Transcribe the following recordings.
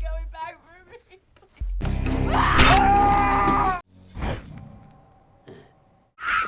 going back for me.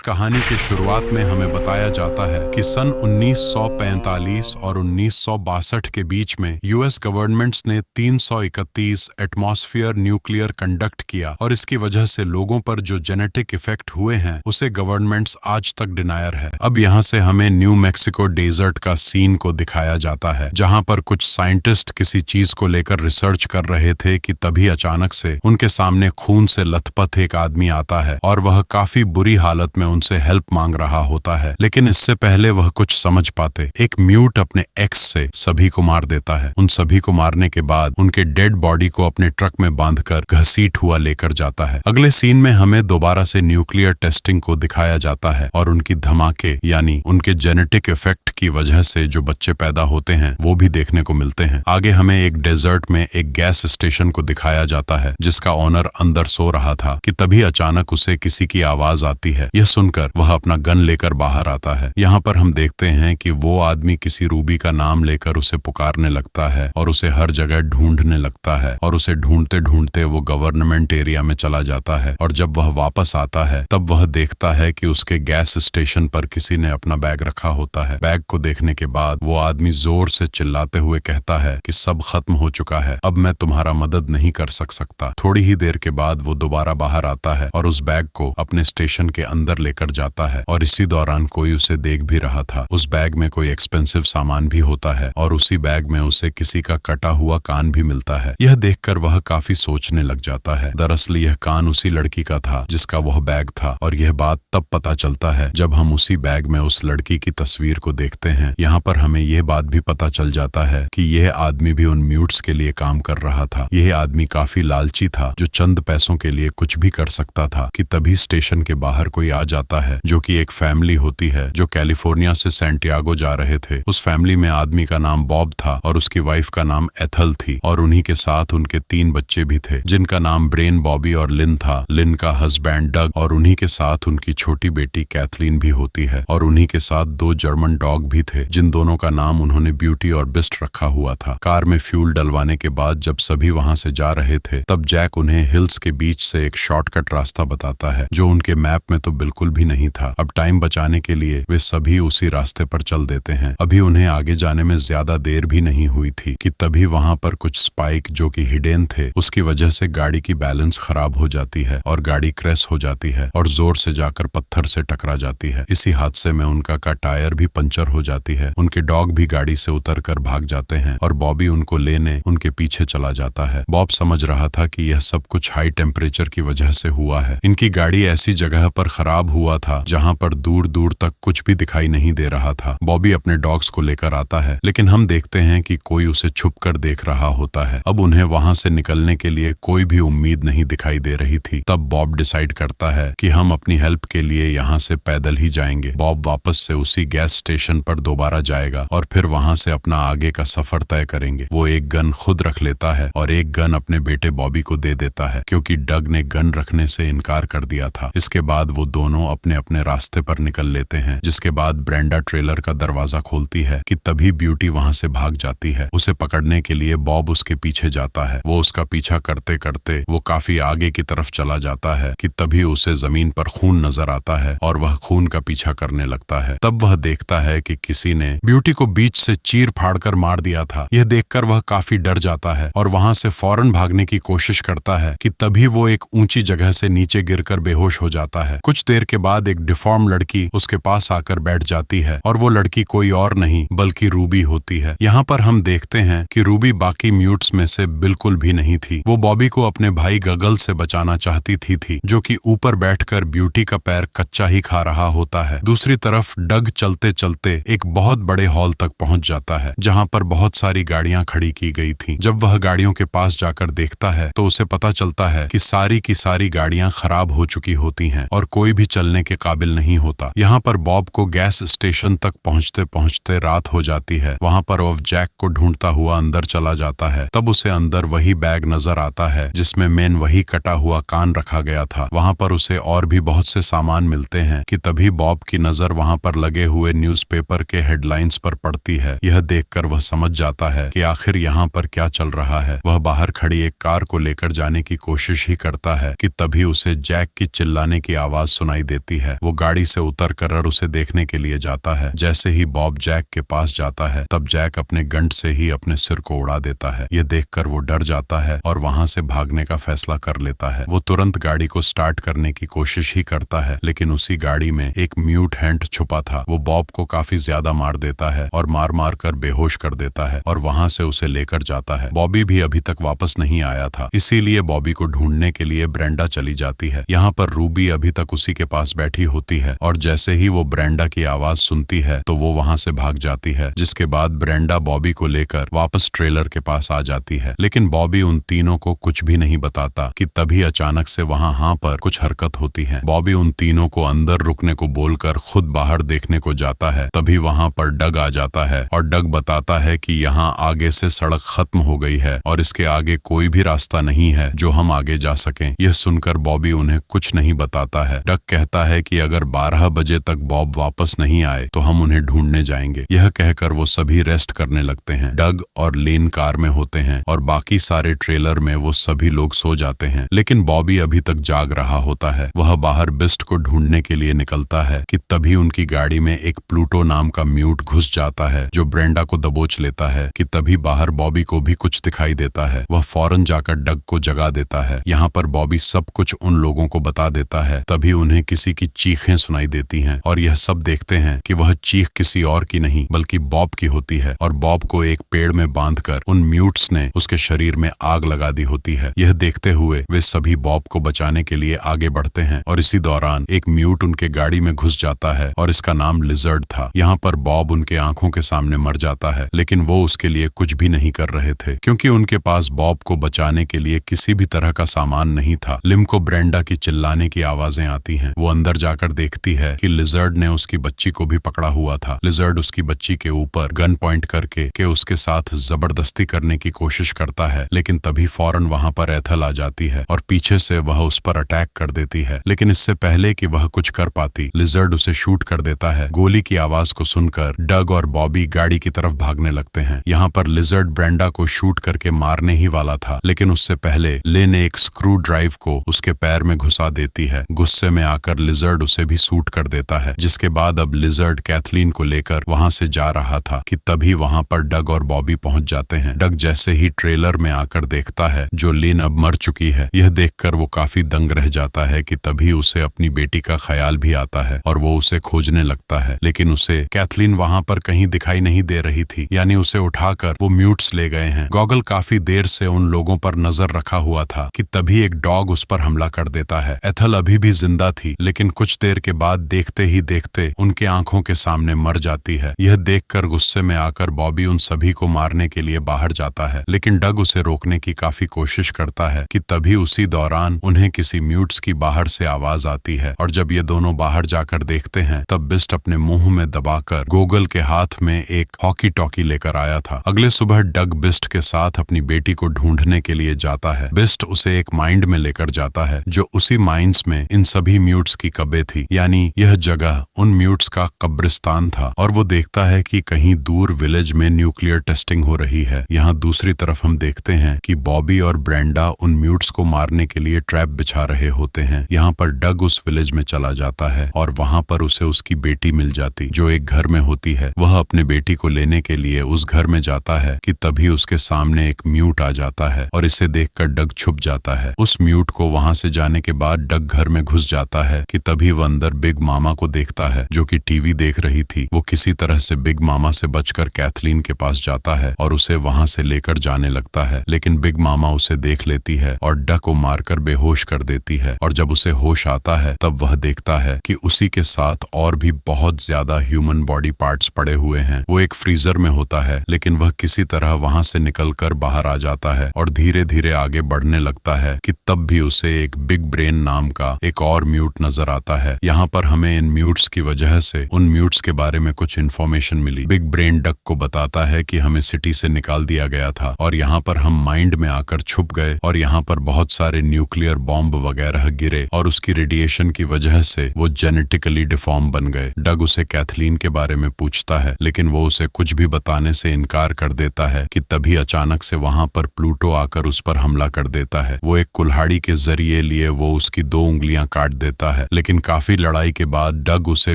कहानी के शुरुआत में हमें बताया जाता है कि सन 1945 और 1962 के बीच में यूएस गवर्नमेंट्स ने 331 एटमॉस्फेयर न्यूक्लियर कंडक्ट किया और इसकी वजह से लोगों पर जो जेनेटिक इफेक्ट हुए हैं उसे गवर्नमेंट्स आज तक डिनायर है। अब यहाँ से हमें न्यू मैक्सिको डेजर्ट का सीन को दिखाया जाता है, जहाँ पर कुछ साइंटिस्ट किसी चीज को लेकर रिसर्च कर रहे थे कि तभी अचानक से उनके सामने खून से लथपथ एक आदमी आता है और वह काफी बुरी हालत में उनसे हेल्प मांग रहा होता है। लेकिन इससे पहले वह कुछ समझ पाते, एक म्यूट अपने एक्स से सभी को मार देता है। उन सभी को मारने के बाद उनके डेड बॉडी को अपने ट्रक में बांधकर घसीट हुआ लेकर जाता है। अगले सीन में हमें दोबारा से न्यूक्लियर टेस्टिंग को दिखाया जाता है और उनकी धमाके यानी उनके जेनेटिक इफेक्ट की वजह से जो बच्चे पैदा होते हैं वो भी देखने को मिलते हैं। आगे हमें एक डेजर्ट में एक गैस स्टेशन को दिखाया जाता है जिसका ओनर अंदर सो रहा था कि तभी अचानक उसे किसी की आवाज आती है। यह सुनकर वह अपना गन लेकर बाहर आता है। यहाँ पर हम देखते हैं कि वो आदमी किसी रूबी का नाम लेकर उसे पुकारने लगता है और उसे हर जगह ढूंढने लगता है और उसे ढूंढते ढूंढते वो गवर्नमेंट एरिया में चला जाता है और जब वह वापस आता है तब वह देखता है कि उसके गैस स्टेशन पर किसी ने अपना बैग रखा होता है। बैग को देखने के बाद वो आदमी जोर से चिल्लाते हुए कहता है कि सब खत्म हो चुका है, अब मैं तुम्हारा मदद नहीं कर सकता। थोड़ी ही देर के बाद वो दोबारा बाहर आता है और उस बैग को अपने स्टेशन के अंदर लेकर जाता है और इसी दौरान कोई उसे देख भी रहा था। उस बैग में कोई एक्सपेंसिव सामान भी होता है और उसी बैग में उसे किसी का कटा हुआ कान भी मिलता है। यह देखकर वह काफी सोचने लग जाता है। दरअसल यह कान उसी लड़की का था जिसका वह बैग था और यह बात तब पता चलता है जब हम उसी बैग में उस लड़की की तस्वीर को देखते हैं। यहाँ पर हमें यह बात भी पता चल जाता है कि यह आदमी भी उन म्यूट्स के लिए काम कर रहा था। यह आदमी काफी लालची था जो चंद पैसों के लिए कुछ भी कर सकता था कि तभी स्टेशन के बाहर कोई आ जाता है जो कि एक फैमिली होती है जो कैलिफोर्निया से सैंटियागो जा रहे थे। उस फैमिली में आदमी का नाम बॉब था और उसकी वाइफ का नाम एथल थी और उन्हीं के साथ उनके 3 बच्चे भी थे जिनका नाम ब्रेन, बॉबी और लिन था। लिन का हस्बैंड डग और उन्हीं के साथ उनकी छोटी बेटी कैथलीन भी होती है और उन्हीं के साथ 2 जर्मन डॉग भी थे जिन दोनों का नाम उन्होंने ब्यूटी और बिस्ट रखा हुआ था। कार में फ्यूल डलवाने के बाद जब सभी वहां से जा रहे थे तब जैक उन्हें हिल्स के बीच से एक शॉर्टकट रास्ता बताता है जो उनके मैप में तो बिल्कुल भी नहीं था। अब टाइम बचाने के लिए वे सभी उसी रास्ते पर चल देते हैं। अभी उन्हें आगे जाने में ज्यादा देर भी नहीं हुई थी कि तभी वहां पर कुछ स्पाइक जो कि हिडन थे उसकी वजह से गाड़ी की बैलेंस खराब हो जाती है और गाड़ी क्रैश हो जाती है और जोर से जाकर पत्थर से टकरा जाती है। इसी हादसे में उनका का टायर भी पंचर हो जाती है। उनके डॉग भी गाड़ी से उतरकर भाग जाते हैं और बॉबी उनको लेने उनके पीछे चला जाता है। बॉब समझ रहा था कि यह सब कुछ हाई टेम्परेचर की वजह से हुआ है। इनकी गाड़ी ऐसी जगह पर खराब हुआ था जहां पर दूर दूर तक कुछ भी दिखाई नहीं दे रहा था। बॉबी अपने डॉग्स को लेकर आता है लेकिन हम देखते हैं कि कोई उसे छुप कर देख रहा होता है। अब उन्हें वहां से निकलने के लिए कोई भी उम्मीद नहीं दिखाई दे रही थी। तब बॉब डिसाइड करता है कि हम अपनी हेल्प के लिए यहाँ से पैदल ही जाएंगे। बॉब वापस से उसी गैस स्टेशन पर दोबारा जाएगा और फिर वहां से अपना आगे का सफर तय करेंगे। वो एक गन खुद रख लेता है और एक गन अपने बेटे बॉबी को दे देता है क्योंकि डग ने गन रखने से इनकार कर दिया था। इसके बाद वो दोनों अपने अपने रास्ते पर निकल लेते हैं। जिसके बाद ब्रेंडा ट्रेलर का दरवाजा खोलती है कि तभी ब्यूटी वहां से भाग जाती है। उसे पकड़ने के लिए बॉब उसके पीछे जाता है। वो उसका पीछा करते करते वो काफी आगे की तरफ चला जाता है कि तभी उसे जमीन पर खून नजर आता है और वह खून का पीछा करने लगता है। तब वह देखता है कि किसी ने ब्यूटी को बीच से चीर फाड़ कर मार दिया था। यह देखकर वह काफी डर जाता है और वहां से फौरन भागने की कोशिश करता है कि तभी वो एक ऊंची जगह से नीचे गिरकर बेहोश हो जाता है। कुछ देर के बाद एक डिफॉर्म लड़की उसके पास आकर बैठ जाती है और वो लड़की कोई और नहीं बल्कि रूबी होती है। यहाँ पर हम देखते हैं कि रूबी बाकी म्यूट्स में से बिल्कुल भी नहीं थी। वो बॉबी को अपने भाई गगल से बचाना चाहती थी जो कि ऊपर बैठकर ब्यूटी का पैर कच्चा ही खा रहा होता है। दूसरी तरफ डग चलते चलते एक बहुत बड़े हॉल तक पहुंच जाता है जहां पर बहुत सारी गाड़ियां खड़ी की गई थीं। जब वह गाड़ियों के पास जाकर देखता है तो उसे पता चलता है कि सारी की सारी गाड़ियां खराब हो चुकी होती हैं और कोई भी चलने चलने के काबिल नहीं होता। यहाँ पर बॉब को गैस स्टेशन तक पहुँचते पहुँचते रात हो जाती है। वहाँ पर वह जैक को ढूंढता हुआ अंदर चला जाता है। तब उसे अंदर वही बैग नजर आता है जिसमें मेन वही कटा हुआ कान रखा गया था। वहाँ पर उसे और भी बहुत से सामान मिलते हैं कि तभी बॉब की नजर वहाँ पर लगे हुए न्यूज़पेपर के हेडलाइंस पर पड़ती है। यह देखकर वह समझ जाता है कि आखिर यहाँ पर क्या चल रहा है। वह बाहर खड़ी एक कार को लेकर जाने की कोशिश ही करता है कि तभी उसे जैक की चिल्लाने की आवाज सुनाई देती है। वो गाड़ी से उतर कर उसे देखने के लिए जाता है। जैसे ही बॉब जैक के पास जाता है तब जैक अपने गंड से ही अपने सिर को उड़ा देता है। यह देखकर वो डर जाता है और वहां से भागने का फैसला कर लेता है। वो तुरंत गाड़ी को स्टार्ट करने की कोशिश ही करता है, लेकिन उसी गाड़ी में एक म्यूट हैंड छुपा था। वो बॉब को काफी ज्यादा मार देता है और मार मार कर बेहोश कर देता है और वहां से उसे लेकर जाता है। बॉबी भी अभी तक वापस नहीं आया था, इसीलिए बॉबी को ढूंढने के लिए ब्रेंडा चली जाती है। यहाँ पर रूबी अभी तक उसी के पास बैठी होती है और जैसे ही वो ब्रेंडा की आवाज सुनती है तो वो वहां से भाग जाती है। जिसके बाद ब्रेंडा बॉबी को लेकर वापस ट्रेलर के पास आ जाती है, लेकिन बॉबी उन तीनों को कुछ भी नहीं बताता कि तभी अचानक से वहां पर कुछ हरकत होती है। बॉबी उन तीनों को अंदर रुकने को बोलकर खुद बाहर देखने को जाता है। तभी वहां पर डग आ जाता है और डग बताता है कि यहाँ आगे से सड़क खत्म हो गई है और इसके आगे कोई भी रास्ता नहीं है जो हम आगे जा सकें। यह सुनकर बॉबी उन्हें कुछ नहीं बताता है। डग कहता है कि अगर 12 बजे तक बॉब वापस नहीं आए तो हम उन्हें ढूंढने जाएंगे। यह कहकर वो सभी रेस्ट करने लगते हैं। डग और लेन कार में होते हैं और बाकी सारे ट्रेलर में वो सभी लोग सो जाते हैं, लेकिन बॉबी अभी तक जाग रहा होता है। वह बाहर बिस्ट को ढूंढने के लिए निकलता है कि तभी उनकी गाड़ी में एक प्लूटो नाम का म्यूट घुस जाता है जो ब्रेंडा को दबोच लेता है। कि तभी बाहर बॉबी को भी कुछ दिखाई देता है। वह फौरन जाकर डग को जगा देता है। यहाँ पर बॉबी सब कुछ उन लोगों को बता देता है। तभी उन्हें किसी की चीखें सुनाई देती हैं और यह सब देखते हैं कि वह चीख किसी और की नहीं बल्कि बॉब की होती है और बॉब को एक पेड़ में बांधकर उन म्यूट्स ने उसके शरीर में आग लगा दी होती है। यह देखते हुए वे सभी बॉब को बचाने के लिए आगे बढ़ते हैं और इसी दौरान एक म्यूट उनके गाड़ी में घुस जाता है और इसका नाम लिजर्ड था। यहाँ पर बॉब उनके आंखों के सामने मर जाता है, लेकिन वो उसके लिए कुछ भी नहीं कर रहे थे क्योंकि उनके पास बॉब को बचाने के लिए किसी भी तरह का सामान नहीं था। लिम को ब्रेंडा की चिल्लाने की आवाजें आती हैं। वो अंदर जाकर देखती है कि लिजर्ड ने उसकी बच्ची को भी पकड़ा हुआ था। लिजर्ड उसकी बच्ची के ऊपर गन पॉइंट करके उसके साथ जबरदस्ती करने की कोशिश करता है, लेकिन तभी फौरन वहां पर एथल आ जाती है और पीछे से वह उस पर अटैक कर देती है। लेकिन इससे पहले कि वह कुछ कर पाती, लिजर्ड उसे शूट कर देता है। गोली की आवाज को सुनकर डग और बॉबी गाड़ी की तरफ भागने लगते हैं। यहाँ पर लिजर्ड ब्रेंडा को शूट करके मारने ही वाला था, लेकिन उससे पहले लिन एक स्क्रू ड्राइव को उसके पैर में घुसा देती है। गुस्से में आकर लिजर्ड उसे भी शूट कर देता है। जिसके बाद अब लिजर्ड कैथलीन को लेकर वहां से जा रहा था कि तभी वहां पर डग और बॉबी पहुंच जाते हैं। डग जैसे ही ट्रेलर में आकर देखता है जो लिन अब मर चुकी है। यह देखकर वो काफी दंग रह जाता है कि तभी उसे अपनी बेटी का ख्याल भी आता है और वो उसे खोजने लगता है, लेकिन उसे कैथलीन वहां पर कहीं दिखाई नहीं दे रही थी, यानी उसे उठाकर वो म्यूट्स ले गए हैं। गॉगल काफी देर से उन लोगों पर नजर रखा हुआ था कि तभी एक डॉग उस पर हमला कर देता है। एथल अभी भी जिंदा थी, लेकिन कुछ देर के बाद देखते ही देखते उनके आंखों के सामने मर जाती है। यह देखकर गुस्से में आकर बॉबी उन सभी को मारने के लिए बाहर जाता है, लेकिन डग उसे रोकने की काफी कोशिश करता है कि तभी उसी दौरान उन्हें किसी म्यूट्स की बाहर से आवाज आती है और जब ये दोनों बाहर जाकर देखते हैं तब बिस्ट अपने मुंह में दबाकर गोगल के हाथ में एक हॉकी टॉकी लेकर आया था। अगले सुबह डग बिस्ट के साथ अपनी बेटी को ढूंढने के लिए जाता है। बिस्ट उसे एक माइंड में लेकर जाता है जो उसी माइंस में इन सभी म्यूट्स की कब्रें थी, यानी यह जगह उन म्यूट्स का कब्रिस्तान था। और वो देखता है कि कहीं दूर विलेज में न्यूक्लियर टेस्टिंग हो रही है। यहाँ दूसरी तरफ हम देखते हैं कि बॉबी और ब्रेंडा उन म्यूट्स को मारने के लिए ट्रैप बिछा रहे होते हैं। यहाँ पर डग उस विलेज में चला जाता है और वहाँ पर उसे उसकी बेटी मिल जाती जो एक घर में होती है। वह अपने बेटी को लेने के लिए उस घर में जाता है कि तभी उसके सामने एक म्यूट आ जाता है और इसे देखकर डग छुप जाता है। उस म्यूट को वहाँ से जाने के बाद डग घर में घुस जाता है कि तभी वह अंदर बिग मामा को देखता है जो कि टीवी देख रही थी। वो किसी तरह से बिग मामा से बचकर कैथलीन के पास जाता है और उसे वहाँ से लेकर जाने लगता है, लेकिन बिग मामा उसे देख लेती है और डग को मारकर बेहोश कर देती है। और जब उसे होश आता है तब वह देखता है कि उसी के साथ और भी बहुत ज्यादा ह्यूमन बॉडी पार्ट्स पड़े हुए हैं। वो एक फ्रीजर में होता है, लेकिन वह किसी तरह वहां से निकलकर बाहर आ जाता है और धीरे धीरे आगे बढ़ने लगता है कि तब भी उसे एक बिग ब्रेन नाम का एक और म्यूट नजर नजर आता है। यहाँ पर हमें इन म्यूट्स की वजह से उन म्यूट्स के बारे में कुछ इन्फॉर्मेशन मिली। बिग ब्रेन डक को बताता है कि हमें सिटी से निकाल दिया गया था और यहाँ पर हम माइंड में आकर छुप गए और यहाँ पर बहुत सारे न्यूक्लियर बॉम्ब वगैरह गिरे और उसकी रेडिएशन की वजह से वो जेनेटिकली डिफॉर्म बन गए। डग उसे कैथलीन के बारे में पूछता है, लेकिन वो उसे कुछ भी बताने से इनकार कर देता है कि तभी अचानक से वहां पर प्लूटो आकर उस पर हमला कर देता है। वो एक कुल्हाड़ी के जरिए लिए वो उसकी 2 उंगलियां काट देता है, लेकिन काफी लड़ाई के बाद डग उसे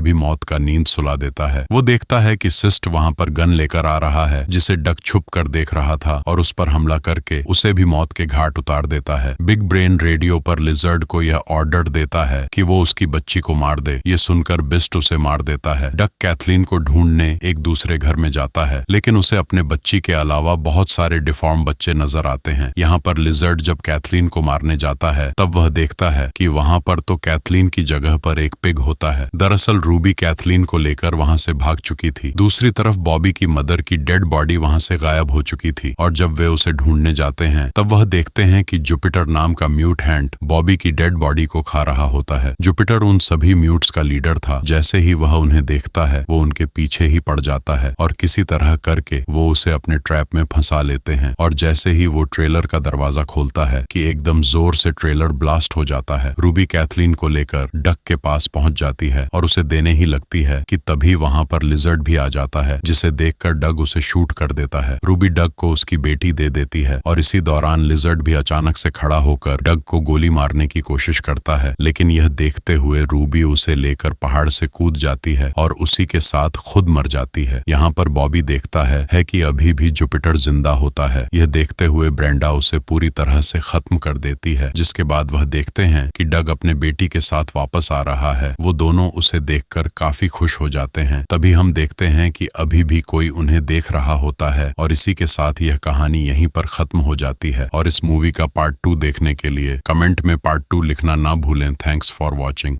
भी मौत का नींद सुला देता है। वो देखता है कि सिस्ट वहां पर गन लेकर आ रहा है, जिसे डग छुप कर देख रहा था और उस पर हमला करके उसे भी मौत के घाट उतार देता है। बिग ब्रेन रेडियो पर लिजर्ड को यह ऑर्डर देता है कि वो उसकी बच्ची को मार दे। ये सुनकर बिस्ट उसे मार देता है। डग कैथलीन को ढूंढने एक दूसरे घर में जाता है, लेकिन उसे अपने बच्ची के अलावा बहुत सारे डिफॉर्म बच्चे नजर आते हैं। यहाँ पर लिजर्ड जब कैथलीन को मारने जाता है तब वह देखता है कि वहाँ पर तो कैथलीन की जगह पर एक पिग होता है। दरअसल रूबी कैथलीन को लेकर वहाँ से भाग चुकी थी। दूसरी तरफ बॉबी की मदर की डेड बॉडी वहाँ से गायब हो चुकी थी और जब वे उसे ढूंढने जाते हैं तब वह देखते हैं कि जुपिटर नाम का म्यूट हैंड बॉबी की डेड बॉडी को खा रहा होता है। जुपिटर उन सभी म्यूट्स का लीडर था। जैसे ही वह उन्हें देखता है वो उनके पीछे ही पड़ जाता है और किसी तरह करके वो उसे अपने ट्रैप में फंसा लेते हैं। और जैसे ही वो ट्रेलर का दरवाजा खोलता है कि एकदम जोर से ट्रेलर ब्लास्ट हो जाता है। रूबी कैथलीन को लेकर डक के पास पहुंच जाती है और उसे देने ही लगती है कि तभी वहां पर लिजर्ड भी आ जाता है, जिसे देखकर डग उसे शूट कर देता है। रूबी डग को उसकी बेटी दे देती है और इसी दौरान लिजर्ड भी अचानक से खड़ा होकर डग को गोली मारने की कोशिश करता है, लेकिन यह देखते हुए रूबी उसे लेकर पहाड़ से कूद जाती है और उसी के साथ खुद मर जाती है। यहाँ पर बॉबी देखता है कि अभी भी जुपिटर जिंदा होता है। यह देखते हुए ब्रेंडा उसे पूरी तरह से खत्म कर देती है, जिसके बाद वह देखते हैं कि डग अपने बेटी के साथ वापस आ रहा है। वो दोनों उसे देखकर काफी खुश हो जाते हैं। तभी हम देखते हैं कि अभी भी कोई उन्हें देख रहा होता है और इसी के साथ यह कहानी यहीं पर खत्म हो जाती है। और इस मूवी का पार्ट 2 देखने के लिए कमेंट में पार्ट 2 लिखना ना भूलें। Thanks for watching.